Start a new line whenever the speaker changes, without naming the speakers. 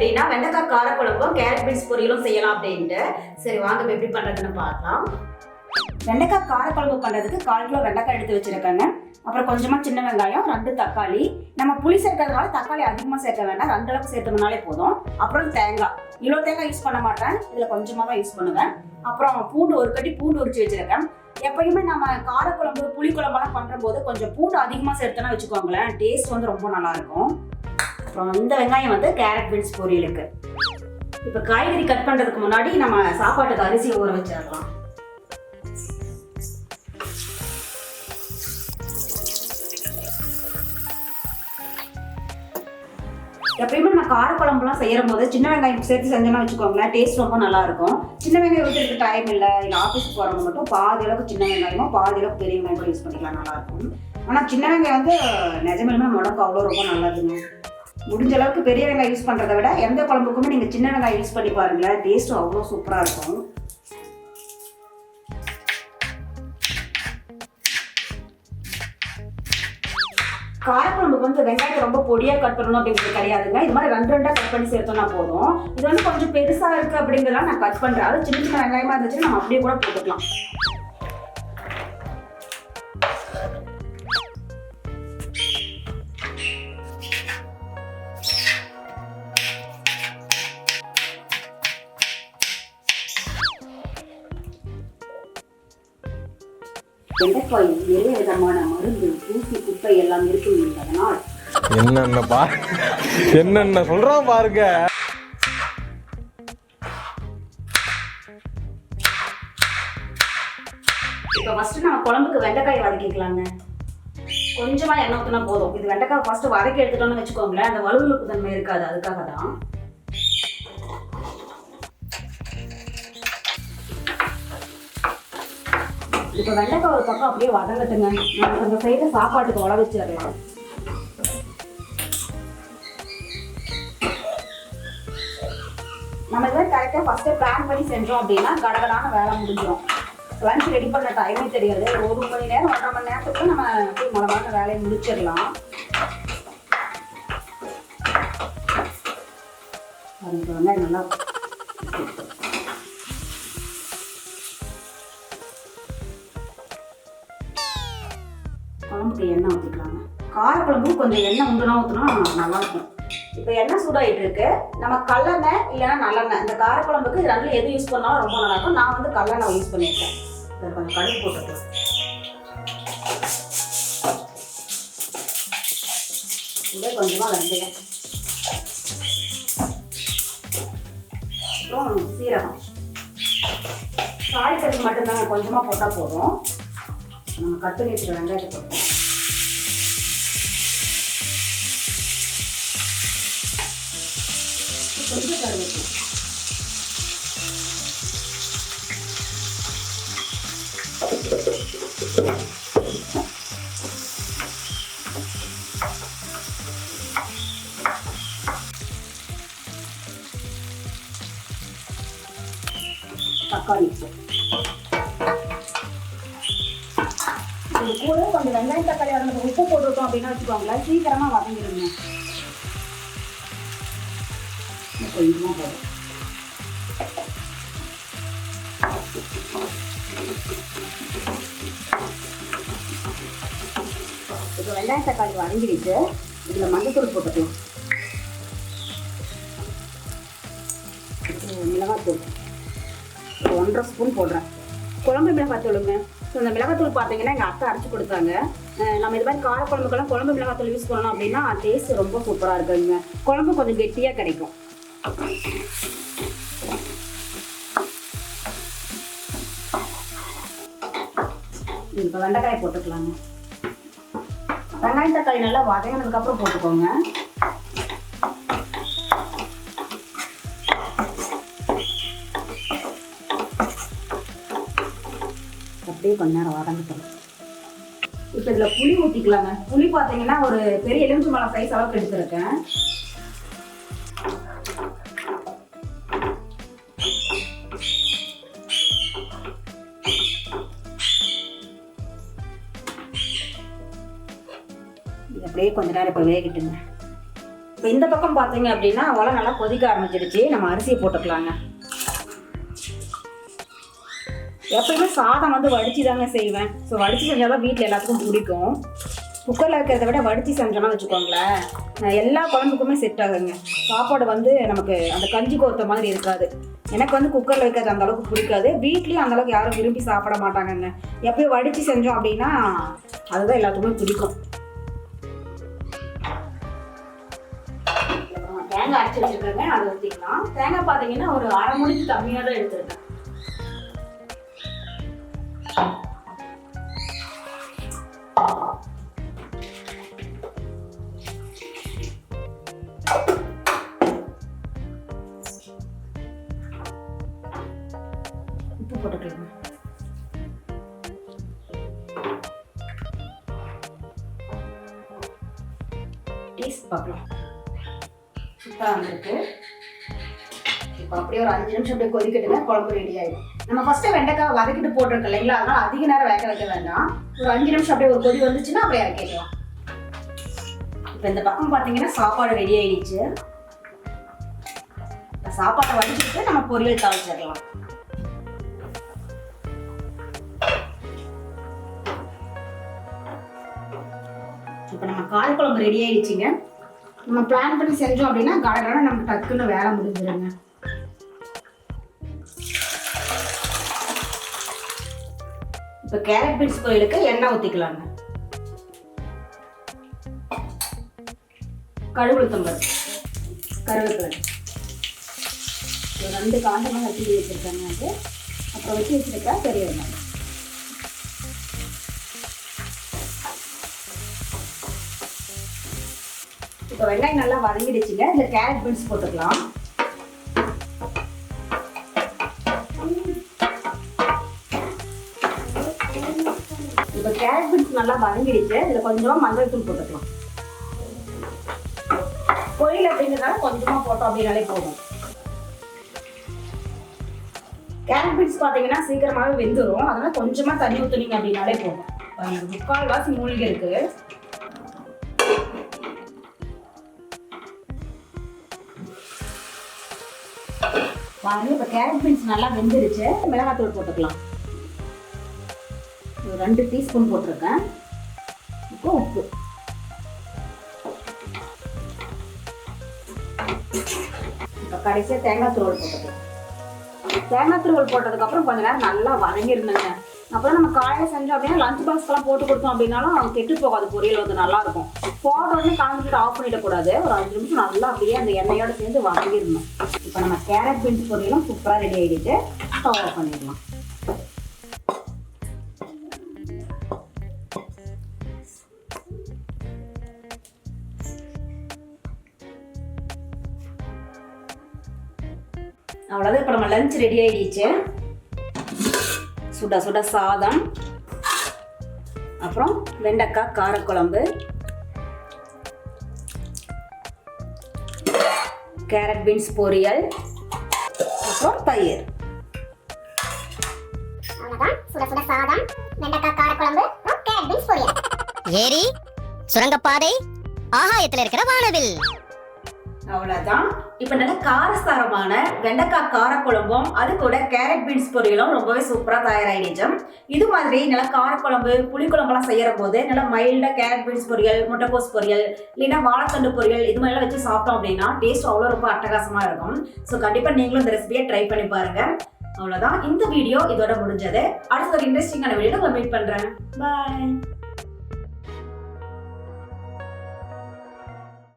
எப்படின்னா வெண்டைக்காய் காரக்குழம்பும் carrot beans பொரியலும் செய்யலாம் அப்படின்ட்டு. சரி வாங்க எப்படி பண்றதுன்னு பார்க்கலாம். வெண்டைக்காய் காரக்குழம்பு பண்றதுக்கு 1/4 கிலோ வெண்டைக்காய் எடுத்து வச்சிருக்கேங்க. அப்புறம் கொஞ்சமா சின்ன வெங்காயம், 2 தக்காளி. நம்ம புளி சேர்க்கறதுனால தக்காளி அதிகமா சேர்க்க வேண்டாம், 2 அளவுக்கு சேர்த்தோம்னாலே போதும். அப்புறம் தேங்காய், இவ்வளோ தேங்காய் யூஸ் பண்ண மாட்டேன், இதுல கொஞ்சமா தான் யூஸ் பண்ணுவேன். அப்புறம் பூண்டு, ஒரு கட்டி பூண்டு உரிச்சு வச்சிருக்கேன். எப்பயுமே நம்ம காரக்குழம்பு புளி குழம்பெல்லாம் பண்ற போது கொஞ்சம் பூண்டு அதிகமா சேர்த்தோன்னா வச்சுக்கோங்களேன், டேஸ்ட் வந்து ரொம்ப நல்லா இருக்கும். அப்புறம் இந்த வெங்காயம் வந்து கேரட் பீன்ஸ் பொரியலுக்கு. இப்போ காய்கறி கட் பண்றதுக்கு முன்னாடி நம்ம சாப்பாட்டுக்கு அரிசி ஊற வச்சிடலாம். எப்பயுமே நம்ம காரக்குழம்புலாம் செய்யற போது சின்ன வெங்காயம் சேர்த்து செஞ்சோம்னா வச்சுக்கோங்களேன், டேஸ்ட் ரொம்ப நல்லா இருக்கும். சின்ன வெங்காயம் வச்சுருக்கு டைம் இல்லை ஆஃபீஸ்க்கு போகிறவங்க மட்டும் பாதி அளவுக்கு சின்ன வெங்காயமோ பாதி அளவுக்கு பெரிய வெங்காயம் கூட யூஸ் பண்ணிக்கலாம், நல்லா இருக்கும். ஆனால் சின்ன வெங்காயம் வந்து நிஜமே உடம்புக்கு அவ்வளோ ரொம்ப நல்லதுங்க. முடிஞ்ச அளவுக்கு பெரிய வெங்காயம் யூஸ் பண்ணுறதை விட எந்த குழம்புக்குமே நீங்கள் சின்ன வெங்காயம் யூஸ் பண்ணி பாருங்களேன், டேஸ்ட்டும் அவ்வளோ சூப்பராக இருக்கும். காரக்குழம்புக்கு வந்து வெங்காயத்தை ரொம்ப பொடியாக கட் பண்ணணும் அப்படிங்கிறது கிடையாதுங்க. இது மாதிரி 2 கட் பண்ணி சேர்த்தோம்னா போதும். இது வந்து கொஞ்சம் பெருசாக இருக்குது அப்படிங்கிறதெல்லாம் நான் கட் பண்ணுறேன். அது சின்ன சின்ன வெங்காயமாக இருந்துச்சுன்னா நம்ம அப்படியே கூட போட்டுக்கலாம். வெண்டைக்காய் நிறைய விதமான மருந்து, தூசி, குப்பை எல்லாம் இருக்கும் என்பதனால்
என்னென்ன சொல்றான் பாருங்க.
இப்போ ஃபர்ஸ்ட் நம்ம குழம்புக்கு வெண்டைக்காய் வதக்கிக்கலாங்க. கொஞ்சமா எண்ணெய் ஊற்றினா போதும். இது வெண்டைக்காய் ஃபர்ஸ்ட் வதக்கி எடுத்துட்டோம்னு வச்சுக்கோங்களேன், அந்த வலுவலுப்பு தன்மை இருக்காது, அதுக்காக தான். இப்போ வெண்டைக்காய் ஒரு பக்கம் அப்படியே வதங்கட்டுங்க. நம்ம அந்த சைடு சாப்பாட்டுக்கு உழ வச்சிடலாம். நம்ம இதை கரெக்டாக ஃபஸ்ட்டு பிளான் பண்ணி செஞ்சோம் அப்படின்னா கடகடான வேலை முடிஞ்சிடும். லஞ்ச் ரெடி பண்ண டைமே தெரியாது. 1 மணி நேரம் 1.5 மணி நேரத்துக்கு நம்ம மொளமான வேலையை முடிச்சிடலாம். அது நல்லா குழம்புக்கு எண்ணெய் ஊற்றிக்கலாங்க. காரக்குழம்பு கொஞ்சம் எண்ணெய் உண்டுனா ஊற்றினா நல்லா இருக்கும். இப்போ எண்ணெய் சூடாகிட்டு இருக்கு. நம்ம கல்லெண்ணெய் இல்லைன்னா நல்லெண்ணெய், இந்த காரக்குழம்புக்கு இது 2 எது யூஸ் பண்ணாலும் ரொம்ப நல்லா இருக்கும். நான் வந்து கல்லெண்ணெய் யூஸ் பண்ணியிருக்கேன். கொஞ்சம் கடுகு போட்டுக்கலாம். இதே கொஞ்சமாக வெந்தயம், அப்புறம் சீரகம். தாளிக்கிறதுக்கு மட்டும்தாங்க, கொஞ்சமாக போட்டால் போதும். நம்ம கட் பண்ணி வச்சுருக்க வெங்காயத்தை போட்டோம். கொஞ்சம் கருவேப்பிலை, தக்காளி. இது கூட கொஞ்சம் வெங்காயம் தக்காளி வதங்க உப்பு போட்டுவிட்டோம் அப்படின்னா வச்சுக்கோங்களேன், சீக்கிரமா வதங்கிடுங்க. கொஞ்சமா போதும். இப்போ வெங்காயம் தக்காளி வதங்கிடுச்சு. இதுல மஞ்சத்தூள் போட்டுக்கலாம், மிளகாத்தூள் 1.5 ஸ்பூன் போடுறேன். குழம்பு மிளகாத்தூளுங்க. ஸோ அந்த மிளகாத்தூள் பார்த்தீங்கன்னா எங்கள் அத்தை அரைச்சி கொடுத்தாங்க. நம்ம இது மாதிரி காரக்குழம்புக்கெல்லாம் குழம்பு மிளகாத்தூள் யூஸ் பண்ணணும் அப்படின்னா டேஸ்ட் ரொம்ப சூப்பராக இருக்குங்க. குழம்பு கொஞ்சம் கெட்டியாக கிடைக்கும். இப்போ வெண்டைக்காய் போட்டுக்கலாங்க. வெங்காயம் தக்காளி நல்லா வதங்கினதுக்கப்புறம் போட்டுக்கோங்க. அப்படியே கொஞ்ச நேரம் வதங்கிட்டோம். இப்போ இதில் புளி ஊற்றிக்கலாங்க. புளி பார்த்தீங்கன்னா ஒரு பெரிய எலுமிச்சம்பழம் சைஸ் அளவுக்கு எடுத்துருக்கேன். அப்படியே கொஞ்ச நேரம் இப்போ வேகிட்டுங்க. இப்போ இந்த பக்கம் பார்த்தீங்க அப்படின்னா அவெல்லாம் நல்லா கொதிக்க ஆரம்பிச்சிடுச்சு. நம்ம அரிசியை போட்டுக்கலாங்க. எப்பயுமே சாதம் வந்து வடித்து தாங்க செய்வேன். ஸோ வடித்து செஞ்சால் தான் வீட்டில் எல்லாத்துக்கும் பிடிக்கும். குக்கரில் வைக்கிறத விட வடித்து செஞ்சோம்னா வச்சுக்கோங்களேன், எல்லா குழம்புக்குமே செட் ஆகுங்க. சாப்பாடு வந்து நமக்கு அந்த கஞ்சி கோத்த மாதிரி இருக்காது. எனக்கு வந்து குக்கரில் வைக்கிறது அந்த அளவுக்கு பிடிக்காது. வீட்லேயும் அந்தளவுக்கு யாரும் விரும்பி சாப்பிட மாட்டாங்கங்க. எப்பயும் வடித்து செஞ்சோம் அப்படின்னா அதுதான் எல்லாத்துக்குமே பிடிக்கும். தேங்காய் அரைச்சி வச்சுருக்கேங்க, அதை ஊற்றிக்கலாம். தேங்காய் பார்த்தீங்கன்னா ஒரு அரை மணிக்கு கம்மியாக தான் எடுத்துருக்கேன். உப்பு போட்டுக்கலாம். டேஸ்ட் பார்க்கலாம். சூப்பராக வந்துருக்கு. இப்போ அப்படியே ஒரு 5 நிமிஷம் அப்படியே கொதிக்கட்டுங்க, குழம்பு ரெடி ஆகிடும். நம்ம ஃபஸ்ட்டு வெண்டைக்காய் வதக்கிட்டு போட்டிருக்கோம் இல்லைங்களா, அதனால் அதிக நேரம் வேக வைக்க வேண்டாம். ஒரு 5 நிமிஷம் அப்படியே ஒரு கொதி வந்துச்சுன்னா அப்படியே இறக்கிக்கலாம். இப்போ இந்த பக்கம் பார்த்தீங்கன்னா சாப்பாடு ரெடி ஆகிடுச்சு. சாப்பாட்டை வதக்கிட்டு நம்ம பொரியல் தாளிச்சிடலாம். இப்போ நம்ம கார குழம்பு ரெடி ஆகிடுச்சிங்க. நம்ம பிளான் பண்ணி செஞ்சோம் அப்படின்னா கடகடனை நமக்கு டக்குன்னு வேலை முடிஞ்சிடுங்க. இப்போ கேரட் பீன்ஸ் பொரியலுக்கு எண்ணெய் ஊற்றிக்கலாங்க. கடுகுளுத்தம் பருப்பு, கருவேப்பிலை, 2 காண்டமாக வச்சு வச்சுருக்காங்க. அது அப்புறம் வச்சு வச்சுருக்கா பெரிய வெங்காயம். இப்போ வெங்காயம் நல்லா வதங்கிடுச்சுங்க. இதில் கேரட் பீன்ஸ் போட்டுக்கலாம். இப்போ கேரட் பீன்ஸ் நல்லா வதங்கிடுச்சு. இதில் கொஞ்சமாக மஞ்சள் தூள் போட்டுக்கலாம். பொரியல் அப்படிங்கிறதால கொஞ்சமாக போட்டோம் அப்படின்னாலே போதும். கேரட் பீன்ஸ் பார்த்தீங்கன்னா சீக்கிரமாகவே வெந்துடும். அதனால் கொஞ்சமாக தண்ணி ஊற்றுனீங்க அப்படின்னாலே போதும். 3/4 மூழ்கி இருக்கு. பாருங்க, இப்போ கேரட் பீன்ஸ் நல்லா வெந்துருச்சு. மிளகாத்தூள் போட்டுக்கலாம். 2 டீஸ்பூன் போட்டிருக்கேன். இப்போ உப்பு, இப்போ கடைசியாக தேங்காய் துருவல் போட்டுக்கலாம். தேங்காய் துருவல் போட்டதுக்கப்புறம் கொஞ்ச நேரம் நல்லா வதங்கிருந்தேங்க. அப்புறம் நம்ம காலையில் செஞ்சோம் அப்படின்னா லஞ்ச் பாக்ஸ்க்கெல்லாம் போட்டு கொடுத்தோம் அப்படின்னாலும் கெட்டு போகாது. பொரியல் வந்து நல்லாயிருக்கும். போட்ட உடனே கலந்துட்டு ஆஃப் பண்ணிடக்கூடாது. ஒரு 5 நிமிஷம் நல்லா அப்படியே அந்த எண்ணெயோடு சேர்ந்து வதங்கிடணும். இப்போ நம்ம கேரட் பீன்ஸ் பொரியலும் சூப்பராக ரெடி ஆகிடுச்சு. ஸ்டவ் ஆஃப் பண்ணிடலாம். அவ்வளோதான். இப்போ நம்ம லஞ்ச் ரெடி ஆகிடுச்சு. சுட சுட சாதம், அப்புறம் வெண்டைக்காய் காரக்குழம்பு, கேரட் பீன்ஸ் பொரியல், அப்புறம் தயிர்.
அவ்வளவுதான். சுட சுட சாதம், வெண்டைக்காய் காரக்குழம்பு, கேரட் பீன்ஸ் பொரியல். ஏரி, சுரங்கப்பாதை, ஆகாயத்தில் இருக்கிற வானவில்.
அவ்வளோதான். இப்போ நல்ல காரசாரமான வெண்டைக்காய் காரக்குழம்பும் அது கூட கேரட் பீன்ஸ் பொரியலும் ரொம்பவே சூப்பராக தயாராகிடுச்சு. இது மாதிரி நல்லா காரக்குழம்பு புளிக்குழம்பெல்லாம் செய்கிற போது நல்லா மைல்டாக கேரட் பீன்ஸ் பொரியல், முட்டைக்கோஸ் பொரியல், இல்லைன்னா வாழைத்தண்டு பொரியல் இது மாதிரிலாம் வச்சு சாப்பிட்டோம் அப்படின்னா டேஸ்ட் அவ்வளோ ரொம்ப அட்டகாசமாக இருக்கும். ஸோ கண்டிப்பாக நீங்களும் இந்த ரெசிபியை ட்ரை பண்ணி பாருங்கள். அவ்வளோதான். இந்த வீடியோ இதோட முடிஞ்சது. அடுத்த ஒரு இன்ட்ரெஸ்டிங்கான வீடியோ நான் மீட் பண்ணுறேன். பாய்.